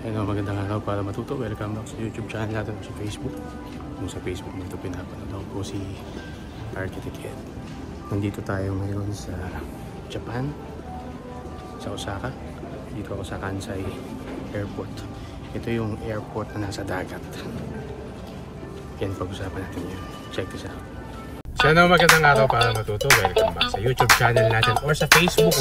Ayun, magandang araw para matuto. Welcome back sa YouTube channel natin o sa Facebook. Kung sa Facebook mo ito pinapanood, ako po si Architect Ed. Nandito tayo ngayon sa Japan, sa Osaka. Dito ako sa Kansai Airport. Ito yung airport na nasa dagat. Yan, pag-usapan natin yun. Check this out. So ano, magandang araw para matuto. Welcome back sa YouTube channel natin or sa Facebook.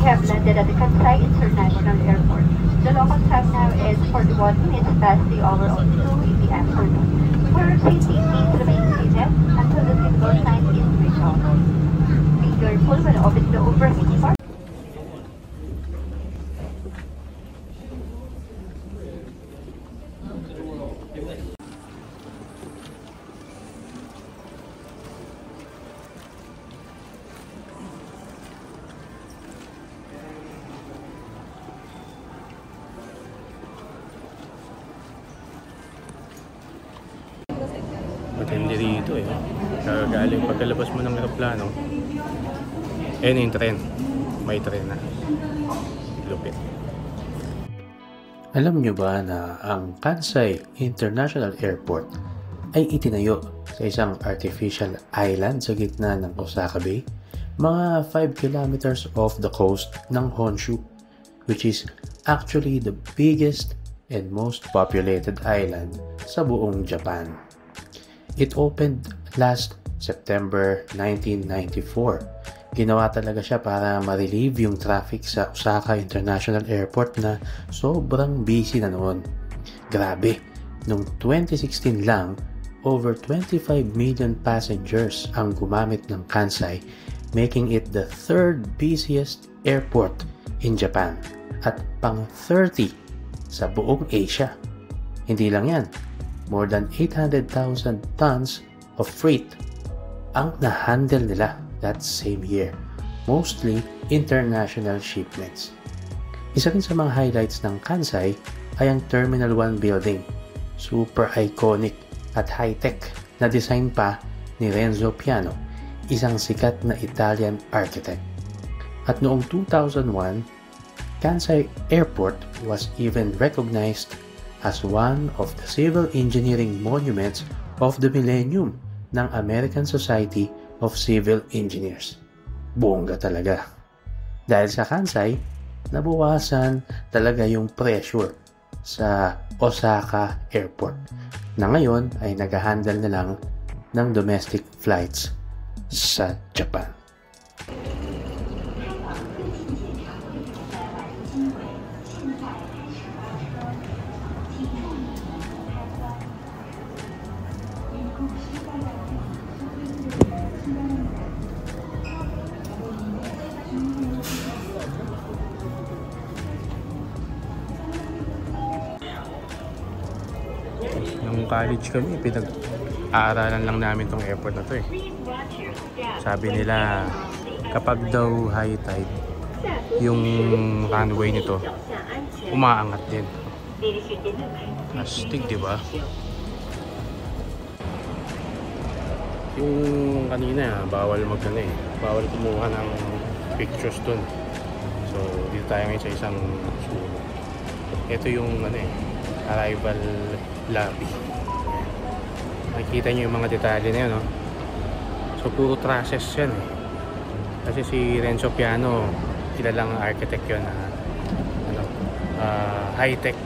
Landed at the Kansai International Airport. The local time now is 41 minutes past the hour of 2 in the afternoon. For safety, please remain seated until the seatbelt sign is switched off. Be careful when opening the overhead part. Matindi dito eh. Kagagaling pagkalabas mo ng aeroplano. Ayun yung tren. May tren na. Lupit. Alam nyo ba na ang Kansai International Airport ay itinayo sa isang artificial island sa gitna ng Osaka Bay? Mga 5 kilometers off the coast ng Honshu, which is actually the biggest and most populated island sa buong Japan. It opened last September 1994. Ginawa talaga siya para ma-relieve yung traffic sa Osaka International Airport na sobrang busy na noon. Grabe, noong 2016 lang, over 25 million passengers ang gumamit ng Kansai, making it the third busiest airport in Japan at pang-30 sa buong Asia. Hindi lang yan. More than 800,000 tons of freight ang na-handle nila that same year. Mostly international shipments. Isa rin sa mga highlights ng Kansai ay ang Terminal 1 building. Super iconic at high-tech na design pa ni Renzo Piano, isang sikat na Italian architect. At noong 2001, Kansai Airport was even recognized as one of the civil engineering monuments of the millennium ng American Society of Civil Engineers. Bongga talaga. Dahil sa Kansai, nabawasan talaga yung pressure sa Osaka Airport na ngayon ay nag-handle na lang ng domestic flights sa Japan. nung college kami, pinag-aaralan lang namin tong airport na to eh. Sabi nila, kapag daw high tide, yung runway nito, umaangat din. Astig, di ba? Yung kanina, bawal magkano eh. Bawal kumuha ng pictures dun. So, dito tayo ngayon sa isang sulok. Ito yung ano eh, arrival lobby. Makikita nyo yung mga detalye na yun, no? So, puro trusses yan eh. Kasi si Renzo Piano, kilalang architect yun na high-tech.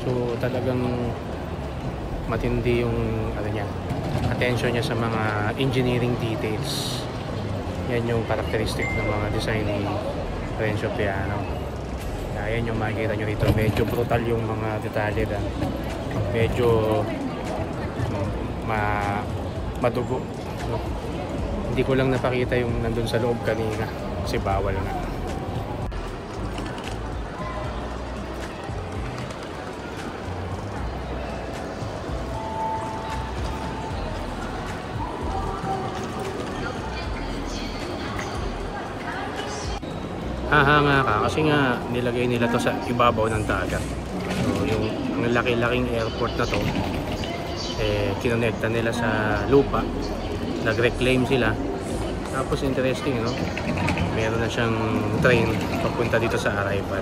So, talagang matindi yung ano niya, attention niya sa mga engineering details. Yan yung characteristic ng mga design ni Renzo Piano. Ayan yung makikita nyo rito. Medyo brutal yung mga detalye na medyo madugo. Hindi ko lang napakita yung nandun sa loob kanina kasi bawal na. Hahanga ka kasi nga nilagay nila to sa ibabaw ng dagat. So yung laki-laking airport na to eh kinonekta nila sa lupa, nag-reclaim sila. Tapos interesting, no? Meron na siyang train papunta dito sa arrival.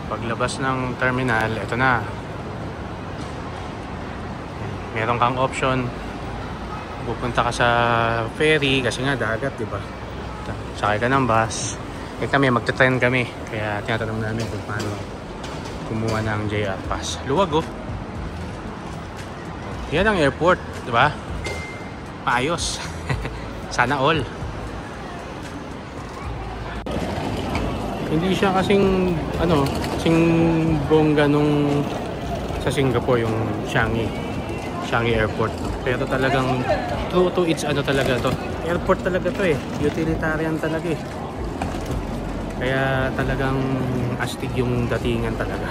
Paglabas ng terminal, ito na. Meron kang option, pupunta ka sa ferry kasi nga dagat, di ba? Sakay ka ng bus. Eh kami, magte-train kami. Kaya tinatanong namin kung paano kumuha ng JR Pass. Luwag oh. Yan ang airport, di ba? Maayos. Sana all. Hindi siya kasing ano, kasing bongga nung sa Singapore yung Changi Airport. Pero talagang true to its ano talaga to. Airport talaga to eh. Utilitarian talaga eh. Kaya talagang astig yung datingan talaga.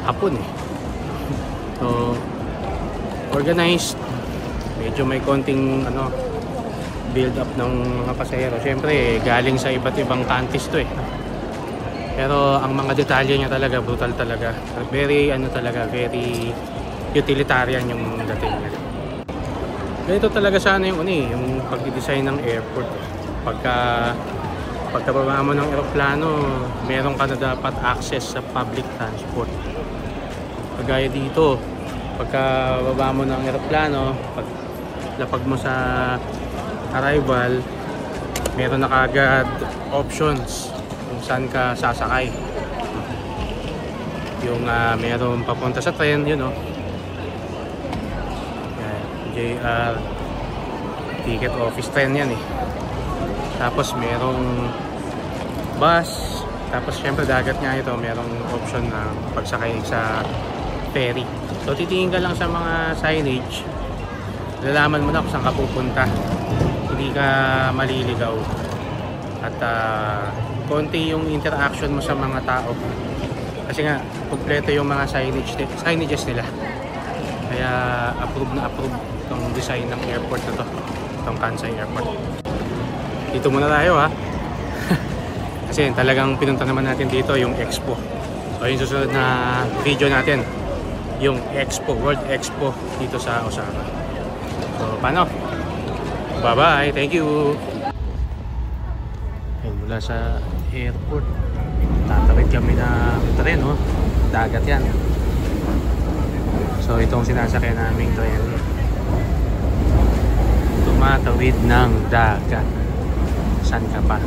Hapon eh. So organized. Medyo may konting ano build up ng mga pasahero. Siyempre galing sa iba't ibang countries to eh. Pero ang mga detalye niya talaga brutal talaga. Very ano talaga, very utilitarian yung dating niya. Ganito talaga sana yung yung pag-design ng airport. Pagkababa mo ng eroplano, meron ka na dapat access sa public transport. Kagaya dito, pagkababa mo ng eroplano, paglapag mo sa arrival, meron na kagad options kung saan ka sasakay. Yung meron papunta sa train, yun JR ticket office train yan eh. Tapos merong bus, tapos syempre dagat nga ito, merong option na pagsakay sa ferry. So titingin ka lang sa mga signage, lalaman mo na kung saan ka pupunta, hindi ka maliligaw. At konti yung interaction mo sa mga tao kasi nga kompleto yung mga signages nila. Kaya approve na approve itong design ng airport na to, itong Kansai Airport. Dito muna tayo ha. Kasi talagang pinunta naman natin dito yung Expo. So yung susunod na video natin, yung Expo, World Expo dito sa Osaka. So paano? Bye bye, thank you. Ayun, mula sa airport tatawid kami ng tren, dagat yan. So itong sinasakyan naming tren, tumatawid ng dagat. Saan ka pa?